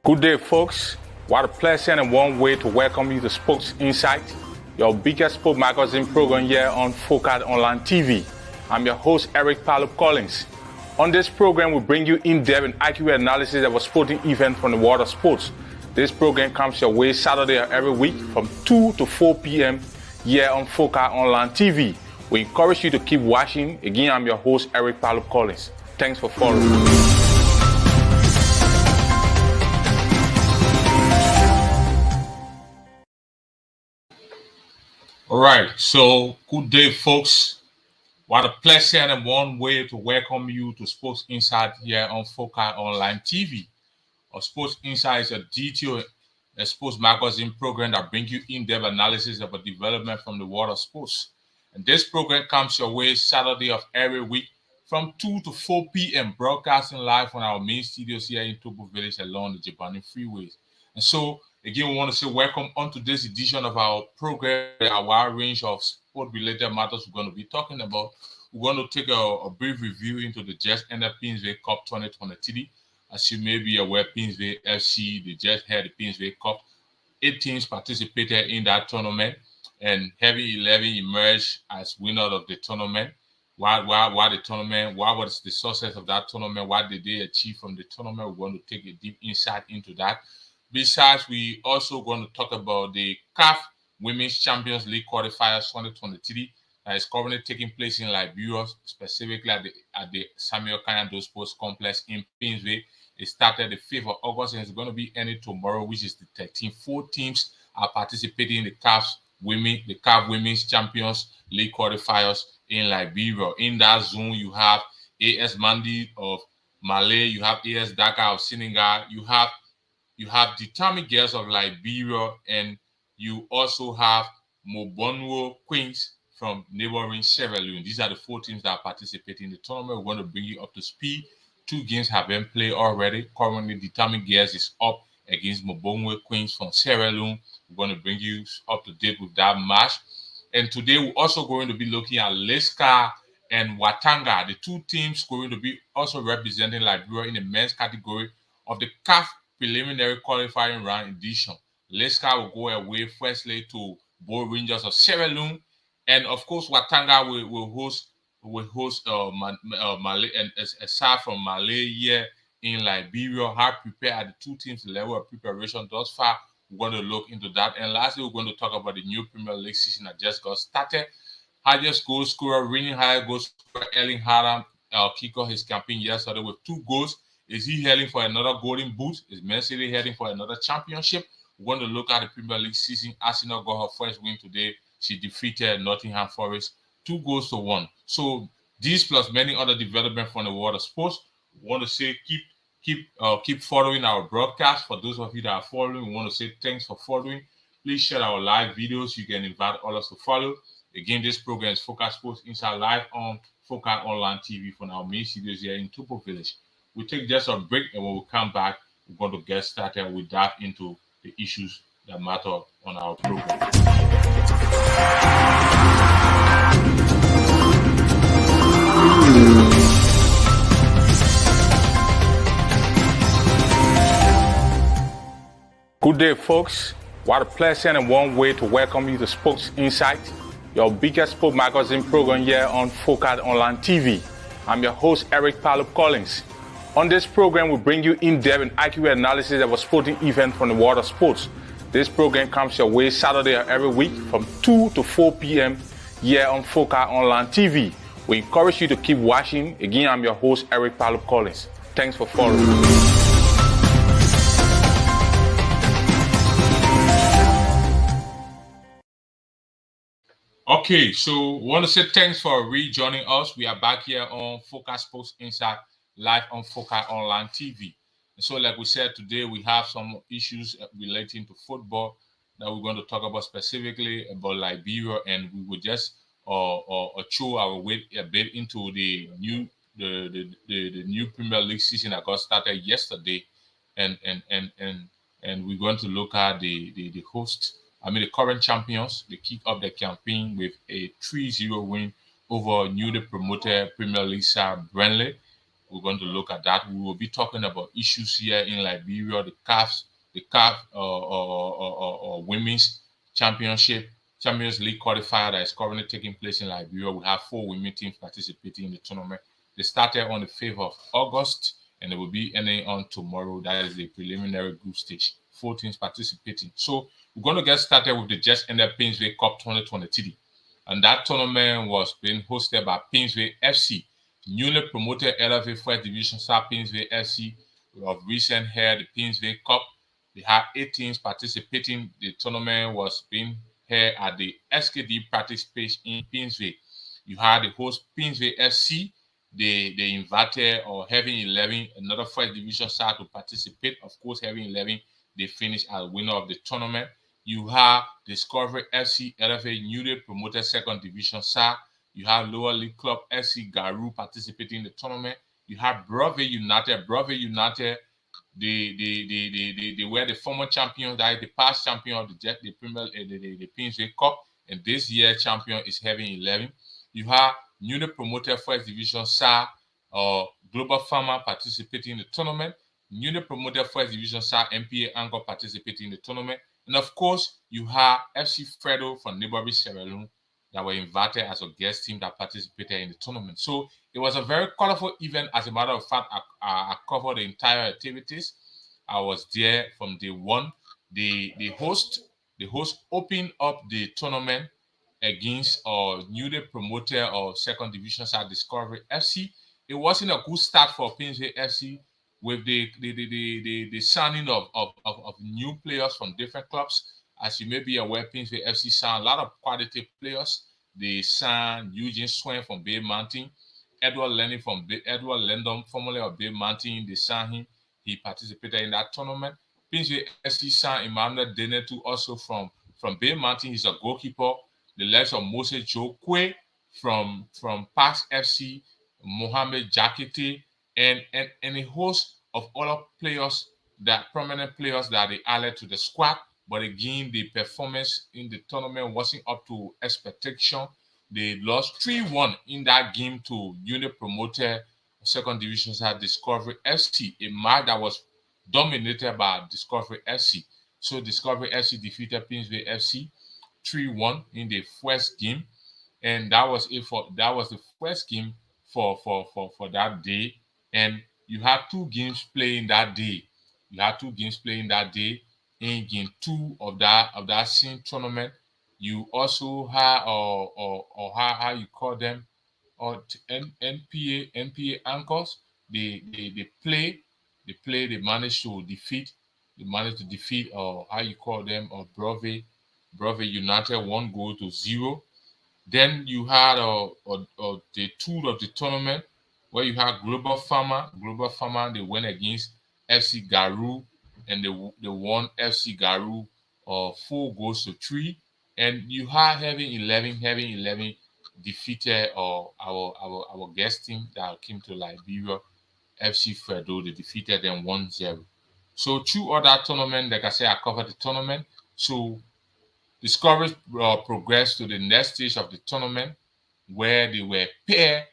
Good day, folks. What a pleasant and warm way to welcome you to Sports Insights, your biggest sport magazine program here on Focus Online TV. I'm your host, Eric Palup Collins. On this program, we bring you in-depth and accurate analysis of a sporting event from the world of sports. This program comes your way Saturday of every week from 2 to 4 p.m. here on Focus Online TV. We encourage you to keep watching. Again, I'm your host, Eric Palup Collins. Thanks for following. All right, so good day, folks. What a pleasant and warm way to welcome you to Sports Insight here on Focus Online TV. Sports Insight is a detailed sports magazine program that brings you in-depth analysis of a development from the world of sports. And this program comes your way Saturday of every week from 2 to 4 p.m., broadcasting live on our main studios here in Topo Village along the Jabani freeways. And so, again, we want to say welcome on to this edition of our program, our wide range of sport-related matters we're going to be talking about. We're going to take a brief review into the just ended Pinsville Cup 2023. As you may be aware, Pinsville FC, they just had the Pinsville Cup. 8 teams participated in that tournament, and Heavy 11 emerged as winner of the tournament. Why the tournament? What was the success of that tournament? What did they achieve from the tournament? We're going to take a deep insight into that. Besides, we also going to talk about the CAF Women's Champions League qualifiers 2023 that is currently taking place in Liberia, specifically at the Samuel Kanyando Sports Complex in Pinsville. It started the 5th of August and it's going to be ending tomorrow, which is the 13th. 4 teams are participating in the CAF Women's Champions League qualifiers in Liberia. In that zone, you have AS Mandi of Mali, you have AS Dhaka of Senegal, you have the Tamil Girls of Liberia, and you also have Mobonwo Queens from neighboring Sierra Leone. These are the 4 teams that are participating in the tournament. We're going to bring you up to speed. 2 games have been played already. Currently, the Tamil Girls is up against Mobonwo Queens from Sierra Leone. We're going to bring you up to date with that match. And today, we're also going to be looking at Leska and Watanga, the 2 teams going to be also representing Liberia in the men's category of the CAF preliminary qualifying round edition. Leska will go away firstly to Bull Rangers of Sierra Leone, and of course Watanga will host Malay, and aside from Malay here in Liberia. How prepared are the 2 teams' level of preparation thus far? We're going to look into that. And lastly, we're going to talk about the new Premier League season that just got started. Highest goal scorer, reigning high goal scorer Erling Haaland kicked off his campaign yesterday with 2 goals. Is he heading for another golden boot? Is Man City heading for another championship? We're going to look at the Premier League season. Arsenal got her first win today. She defeated Nottingham Forest 2-1. So these plus many other developments from the world of sports. We want to say keep following our broadcast. For those of you that are following, we want to say thanks for following. Please share our live videos. You can invite others to follow. Again, this program is Focus Sports Inside live on Focus Online TV from our main studios here in Topo Village. We'll take just a break, and when we come back, we're going to get started. We dive into the issues that matter on our program. Good day, folks. What a pleasant and warm way to welcome you to Sports Insight, your biggest sport magazine program here on Focus Online TV. I'm your host, Eric Palup Collins. On this program, we bring you in-depth and accurate analysis of a sporting event from the world of sports. This program comes your way Saturday of every week from 2 to 4 p.m. here on Focus Online TV. We encourage you to keep watching. Again, I'm your host, Eric Palup Collins. Thanks for following. Okay, so we want to say thanks for rejoining us. We are back here on Focus Sports Insight live on Focus Online TV. And so, like we said, today we have some issues relating to football that we're going to talk about specifically about Liberia, and we will just throw our way a bit into the new Premier League season that got started yesterday, and we're going to look at the current champions. They kick off their campaign with a 3-0 win over newly promoted Premier League side Burnley. We're going to look at that. We will be talking about issues here in Liberia, the CAF Women's Championship, Champions League qualifier that is currently taking place in Liberia. We have 4 women teams participating in the tournament. They started on the 5th of August and they will be ending on tomorrow. That is the preliminary group stage. 4 teams participating. So we're going to get started with the just ended Painsville Cup 2023. And that tournament was being hosted by Painsville FC, newly promoted LFA First Division side Painsville FC of recent held the Painsville Cup. They had 8 teams participating. The tournament was being held at the SKD practice pitch in Painsville. You had the host Painsville FC. They invited or Heaven 11, another First Division side, to participate. Of course, Heaven 11, they finished as winner of the tournament. You have Discovery FC, LFA, newly promoted Second Division side. You have Lower League Club FC Garu participating in the tournament. You have Brave United. Brave United, they were the former champions, that is the past champion of the Premier the Painsville Cup, and this year champion is Heaven 11. You have newly promoted First Division side Global Farmer participating in the tournament. Newly promoted First Division side MPA Anchor participating in the tournament. And of course, you have FC Fredo from neighboring Sierra Leone that were invited as a guest team that participated in the tournament. So it was a very colorful event. As a matter of fact, I covered the entire activities. I was there from day one. The host opened up the tournament against newly promoted or second division side Discovery FC. It wasn't a good start for Painsville FC with the signing of new players from different clubs. As you may be aware, Painsville FC signed a lot of quality players. They signed Eugene Swain from Bay Mountain, Edward Lendom, formerly of Bay Mountain. They signed him. He participated in that tournament. Painsville FC signed Emmanuel Denetu also from Bay Mountain. He's a goalkeeper. The likes of Moses Jokwe from Parks FC, Mohamed Jakite, and a host of other players, that prominent players that they added to the squad. But again, the performance in the tournament wasn't up to expectation. They lost 3-1 in that game to newly promoted second division side Discovery FC, a match that was dominated by Discovery FC. So Discovery FC defeated Painsville FC 3-1 in the first game, and that was the first game for that day. And you had 2 games playing that day. In game 2 of that same tournament. You also had or how you call them, or NPA anchors. They managed to defeat or how you call them, or Brave United 1-0. Then you had the tour of the tournament where you had Global Farmer. They went against FC Garu, and they won FC Garu 4-3. And you had Heaven 11 defeated our guest team that came to Liberia, FC Fredo. They defeated them 1-0. So 2 other tournament, like I said, I covered the tournament. So Discovery progressed to the next stage of the tournament, where they were paired.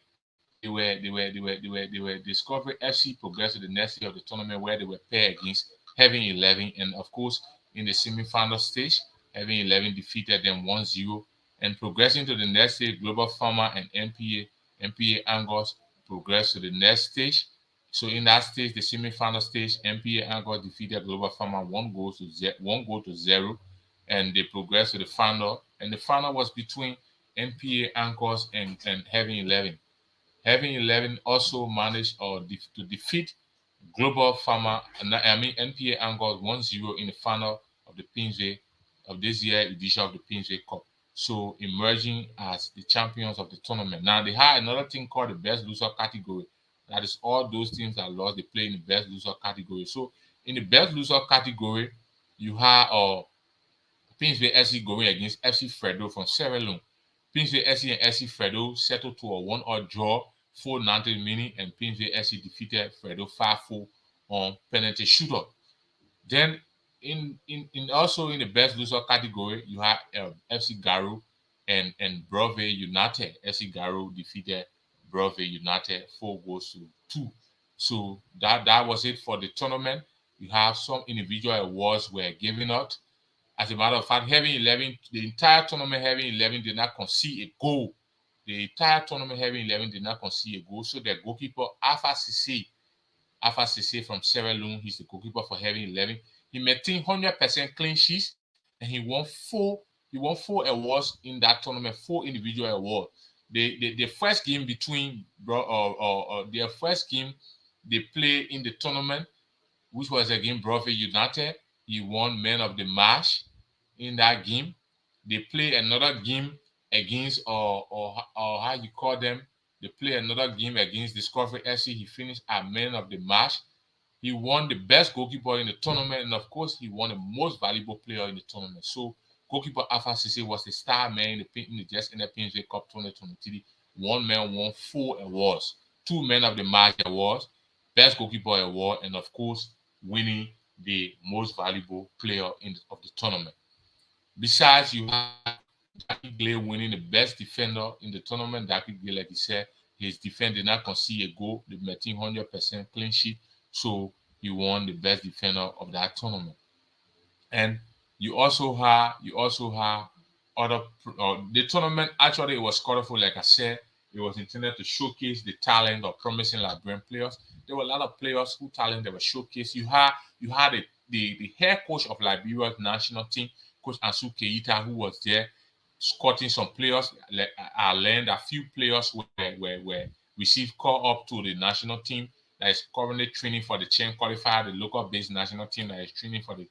Discovery FC progressed to the next stage of the tournament, where they were paired against Heaven 11, and of course in the semi-final stage, Heaven 11 defeated them 1-0. And progressing to the next stage, Global Farmer and MPA Angles progressed to the next stage. So in that stage, the semi-final stage, MPA Angles defeated Global Farmer 1-0, and they progressed to the final. And the final was between MPA Anchors and Heaven 11. Heaven 11 also managed to defeat Global Farmer, NPA Anchors 1-0 in the final of the Painsville of this year edition of the Painsville Cup. So emerging as the champions of the tournament. Now they had another thing called the best loser category. That is all those teams that lost, they play in the best loser category. So in the best loser category, you have Painsville SC going against FC Fredo from Sierra Leone. Painsville SC and FC Fredo settled to a 1-1 draw, 4-90 minutes, and Painsville SC defeated Fredo 5-4 on penalty shootout. Then in also in the best loser category, you have FC Garu and Brave United. FC Garu defeated Brave United 4-2. So that was it for the tournament. You have some individual awards were given out. As a matter of fact, Heavy 11, the entire tournament, Heavy 11 did not concede a goal. The entire tournament, Heavy 11 did not concede a goal. So the goalkeeper, Alpha Cisse from Sierra Leone, he's the goalkeeper for Heavy 11. He maintained 100% clean sheets, and he won four awards in that tournament, 4 individual awards. The first game between their first game they played in the tournament, which was against Brother United. He won Man of the Match in that game. They play another game against or how you call them. They play another game against Discovery FC. He finished as Man of the Match. He won the best goalkeeper in the tournament, and of course, he won the most valuable player in the tournament. So, goalkeeper Alpha Cisse was the star man in the Just in the PNG Cup 2023. One man won 4 awards, 2 men of the match awards, best goalkeeper award, and of course, winning the most valuable player of the tournament. Besides, you have Jackie Glay winning the best defender in the tournament. Jackie Glay, like he said, his defense did not concede a goal. They maintained 100% clean sheet. So he won the best defender of that tournament. And you also have other the tournament. Actually, it was colorful. Like I said, it was intended to showcase the talent of promising Liberian players. There were a lot of players who talent that were showcased. You had the head coach of Liberia's national team, Coach Ansu Keita, who was there scouting some players. I learned a few players were received call up to the national team that is currently training for the Chen qualifier, the local-based national team that is training for the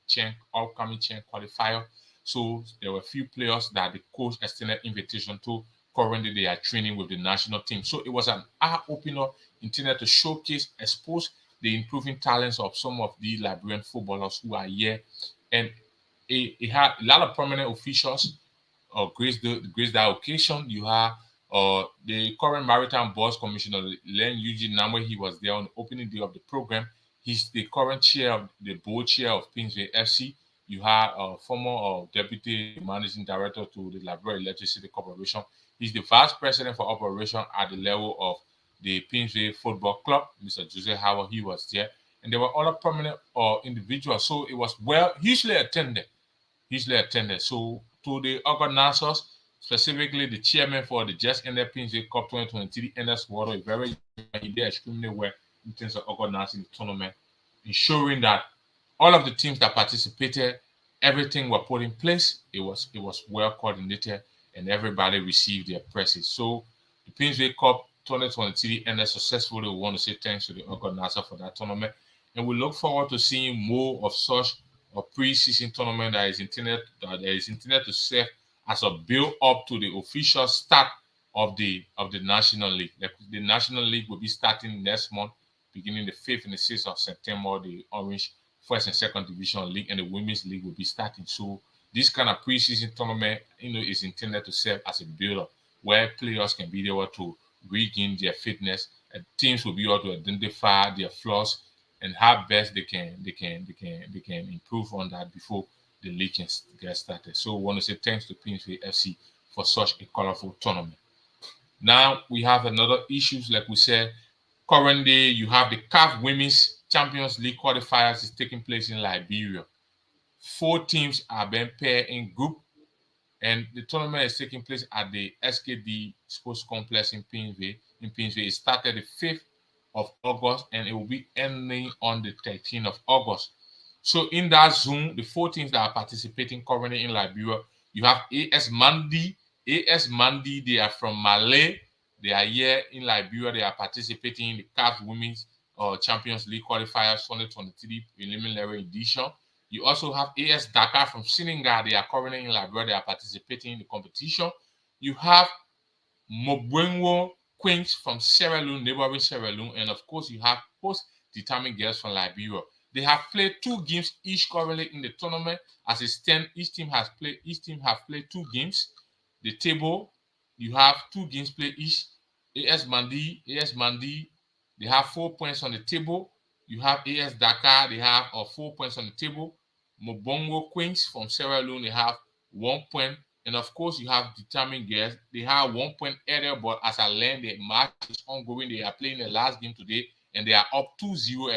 upcoming Chen qualifier. So there were a few players that the coach extended invitation to. Currently, they are training with the national team. So it was an eye opener intended to showcase, expose the improving talents of some of the Liberian footballers who are here. And it had a lot of prominent officials grace that occasion. You have the current Maritime Boards Commissioner, Len Eugene Namwe. He was there on the opening day of the program. He's the current chair of the board chair of Pinsville FC. You have former deputy managing director to the Liberia Electricity Corporation. He's the vice president for operation at the level of the Pinsville Football Club, Mr. Jose Howard. He was there. And there were other prominent individuals. So it was hugely attended. So to the organizers, specifically the chairman for the Just Ended PNG Cup 2023, Ernest Water, he did extremely well in terms of organizing the tournament, ensuring that all of the teams that participated, everything was put in place. It was well coordinated, and everybody received their prizes. So the PNG Cup 2023 ended successfully. We want to say thanks to the organizer for that tournament, and we look forward to seeing more of such a pre-season tournament that is intended to serve as a build up to the official start of the National League. The National League will be starting next month, beginning the 5th and the 6th of September. The Orange First and Second Division League and the Women's League will be starting. So this kind of pre-season tournament, is intended to serve as a build-up where players can be able to regain their fitness, and teams will be able to identify their flaws and how best they can improve on that before the league can get started. So we want to say thanks to PNG FC for such a colorful tournament. Now we have another issues, like we said. Currently, you have the CAF Women's Champions League qualifiers is taking place in Liberia. 4 teams are being paired in group, and the tournament is taking place at the SKD Sports Complex in PNV. It started the 5th of August, and it will be ending on the 13th of August. So in that zone, the 4 teams that are participating currently in Liberia, you have AS Mandi. AS Mandi, they are from Malay. They are here in Liberia. They are participating in the CAF Women's Champions League qualifiers 2023 preliminary edition. You also have AS Dakar from Senegal. They are currently in Liberia. They are participating in the competition. You have Mobwengo Queens from Sierra Leone, neighboring Sierra Leone, and of course you have post-determined girls from Liberia. They have played 2 games each currently in the tournament. As it stands, each team have played 2 games. The table, you have 2 games played each. AS Mandi, they have 4 points on the table. You have AS Dakar, they have 4 points on the table. Mobongo Queens from Sierra Leone, they have 1 point. And of course, you have determined girls. They have 1 point earlier, but as I learned, the match is ongoing. They are playing the last game today, and they are up 2-0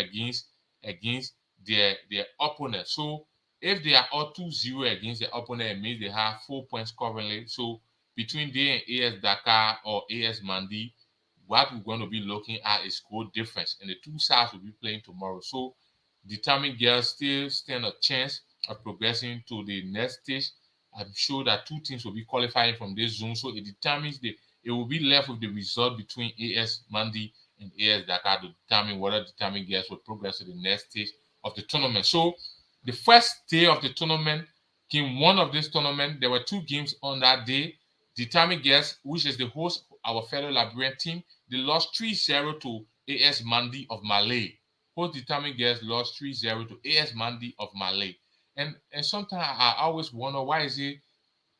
against their opponent. So if they are up 2-0 against the opponent, it means they have 4 points currently. So between they and AS Dakar or AS Mandi, what we're going to be looking at is goal difference, and the two sides will be playing tomorrow. So determined girls still stand a chance of progressing to the next stage. I'm sure that two teams will be qualifying from this zone, so it will be left with the result between AS Mandi and AS Dakar to determine whether determined girls will progress to the next stage of the tournament. So the first day of the tournament, game one of this tournament, there were two games on that day. Determined girls, which is the host, our fellow Liberian team, they lost 3-0 to AS Mandi of Malay. Host determined girls lost 3-0 to AS Mandi of Malay. And sometimes I always wonder, why is it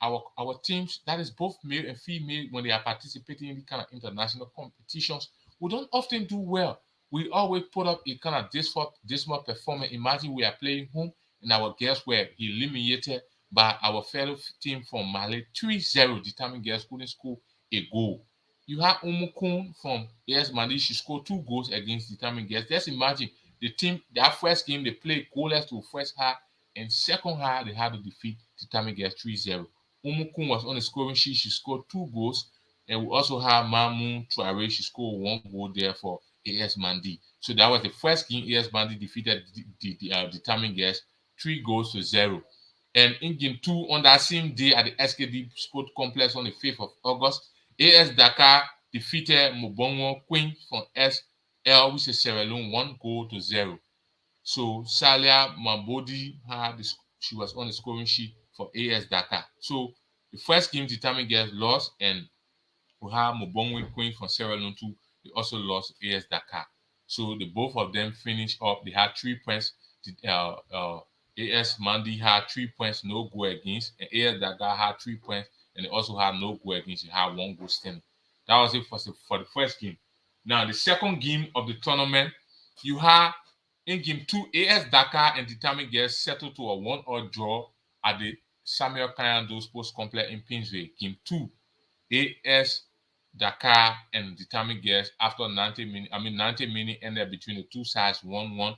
our teams, that is both male and female, when they are participating in the kind of international competitions, we don't often do well. We always put up a kind of dismal performance. Imagine we are playing home and our girls were eliminated by our fellow team from Mali 3-0. Determined girls couldn't score a goal. You have Umukun from AS Mali. She scored 2 goals against determined girls. Just imagine the team, that first game they played goalless to first half, and second half they had to defeat determined girls 3-0. Umukun was on the scoring sheet. She scored 2 goals. And we also have Mamoun Traore. She scored 1 goal there for AS Mandi. So that was the first game AS Mandi defeated the determined girls 3-0. And in game 2, on that same day at the SKD Sport Complex on the 5th of August, AS Dakar defeated Mobongo Queen from SL, which is Sierra Leone, 1-0. So Salia Mambodi she was on the scoring sheet for AS Dakar. So the first game determined girls lost, and we have Mobongwe Queen from Sierra Leone too. They also lost AS Dakar. So the both of them finished up. They had 3 points. AS Mandi had 3 points, no goal against, and AS Dakar had 3 points, and they also had no goal against. They had 1 goal standing. That was it for the first game. Now the second game of the tournament, you have in game 2, AS Dakar and determined girls settled to a 1-1 draw at the Samuel Kayando Sports Complex in Pinsville. Game 2, AS Dakar and determined girls after 90 minutes ended between the two sides 1-1.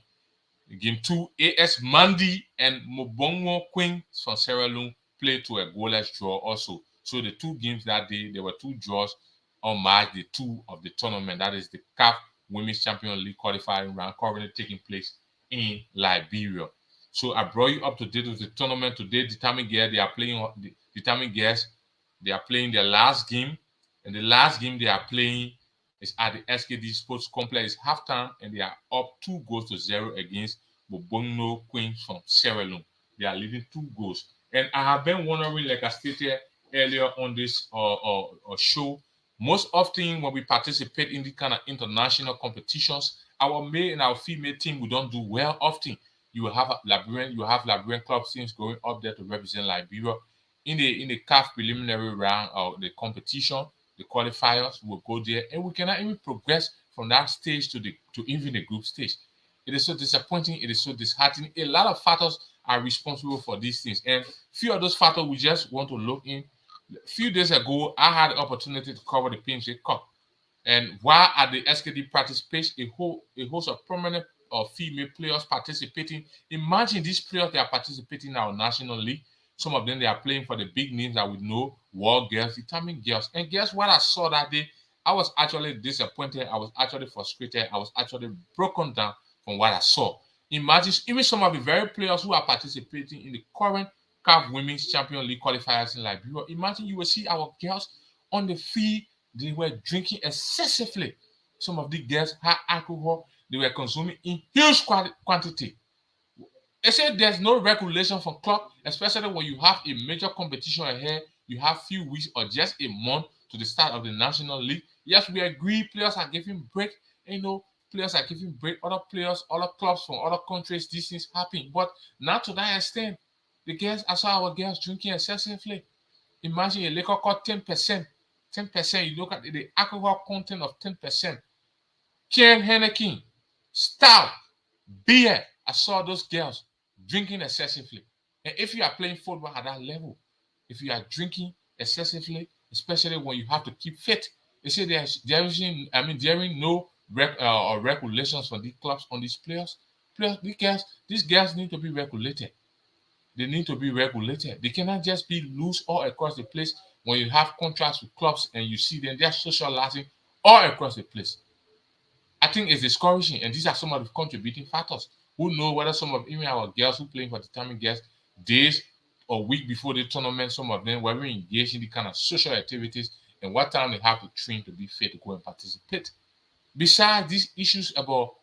Game 2, AS Mandi and Mobongo Queen from Sierra Leone played to a goalless draw also. So the two games that day, there were 2 draws on March the 2 of the tournament. That is the CAF Women's Champions League qualifying round currently taking place in Liberia. So I brought you up to date with the tournament today. Determined girls, they are playing their last game, and the last game they are playing is at the SKD Sports Complex. It's halftime, and they are up 2-0 against Bobonno Queens from Sierra Leone. They are leading 2 goals. And I have been wondering, like I stated earlier on this show, most often when we participate in the kind of international competitions, our male and our female team, we don't do well often. You have Liberian club teams going up there to represent Liberia. In the CAF preliminary round of the competition, the qualifiers will go there, and we cannot even progress from that stage to even the group stage. It is so disappointing. It is so disheartening. A lot of factors are responsible for these things, and few of those factors we just want to look in. A few days ago, I had the opportunity to cover the PNG Cup, and while at the SKD practice page, a host of prominent female players participating. Imagine these players, they are participating in our national league. Some of them, they are playing for the big names that we know, world girls, determined girls. And guess what I saw that day? I was actually disappointed. I was actually frustrated. I was actually broken down from what I saw. Imagine even some of the very players who are participating in the current CAF Women's Champions League qualifiers in Liberia. Imagine you will see our girls on the field. They were drinking excessively. Some of the girls had alcohol. They were consuming in huge quantity. They said there's no regulation for club, especially when you have a major competition ahead. You have few weeks or just a month to the start of the national league. Yes, we agree players are giving break. Players are giving break. Other players, other clubs from other countries, these things happen. But not to that extent. I saw our girls drinking excessively. Imagine a liquor called 10%. 10%, you look at the alcohol content of 10%. Ken Henneken, stout, beer. I saw those girls drinking excessively. And if you are playing football at that level, if you are drinking excessively, especially when you have to keep fit, they say there is no or regulations from these clubs on these players. These guys need to be regulated. They need to be regulated. They cannot just be loose all across the place when you have contracts with clubs and you see them, they're socializing all across the place. I think it's discouraging, and these are some of the contributing factors. Who know whether some of even our girls who playing for determined girls days or week before the tournament, some of them were engaged in the kind of social activities and what time they have to train to be fit to go and participate. Besides these issues about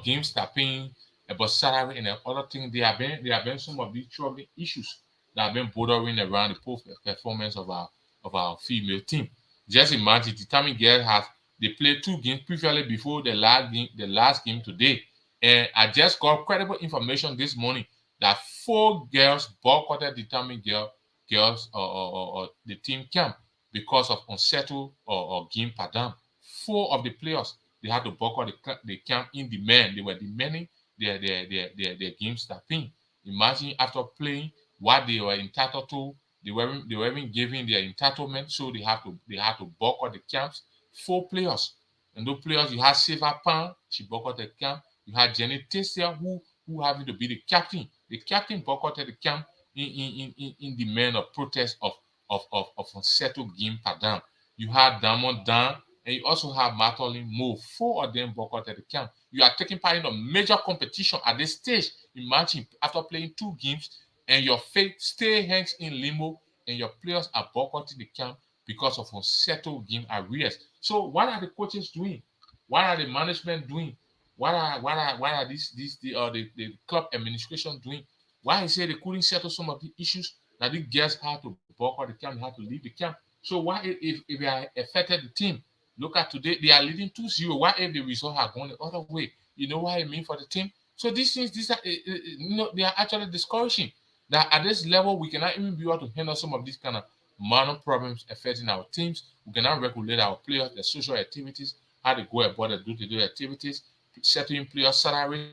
game stopping, about salary and other things, there have been some of these troubling issues that have been bordering around the post performance of our female team. Just imagine the time girl has they played 2 games previously before the last game today. And I just got credible information this morning that 4 girls boycotted the girls or the team camp because of unsettled or game pattern. 4 of the players they had to boycott the camp in demand. They were demanding their game stopping. Imagine after playing what they were entitled to, they weren't given their entitlement, so they had to boycott the camps. 4 players. And those players you had Silva Pan, she boycotted the camp. You had Jenny Tessia who having to be the captain. The captain boycotted the camp in demand of protest of unsettled game pattern. You had Damon Dan and you also have Matolin Mo. 4 of them boycotted the camp. You are taking part in a major competition at this stage. Imagine after playing 2 games and your fate still hangs in limbo and your players are boycotting the camp because of unsettled game arrears. So what are the coaches doing? What are the management doing? What are the club administration doing? Why is it they couldn't settle some of the issues that the girls had to boycott the camp, they had to leave the camp? So why if they are affected the team? Look at today, they are leading 2-0. What if the result had gone the other way? You know what I mean for the team? So these are they are actually discouraging. That at this level we cannot even be able to handle some of these kind of minor problems affecting our teams. We cannot regulate our players, their social activities, how they go about their day-to-day activities, settling players' salaries,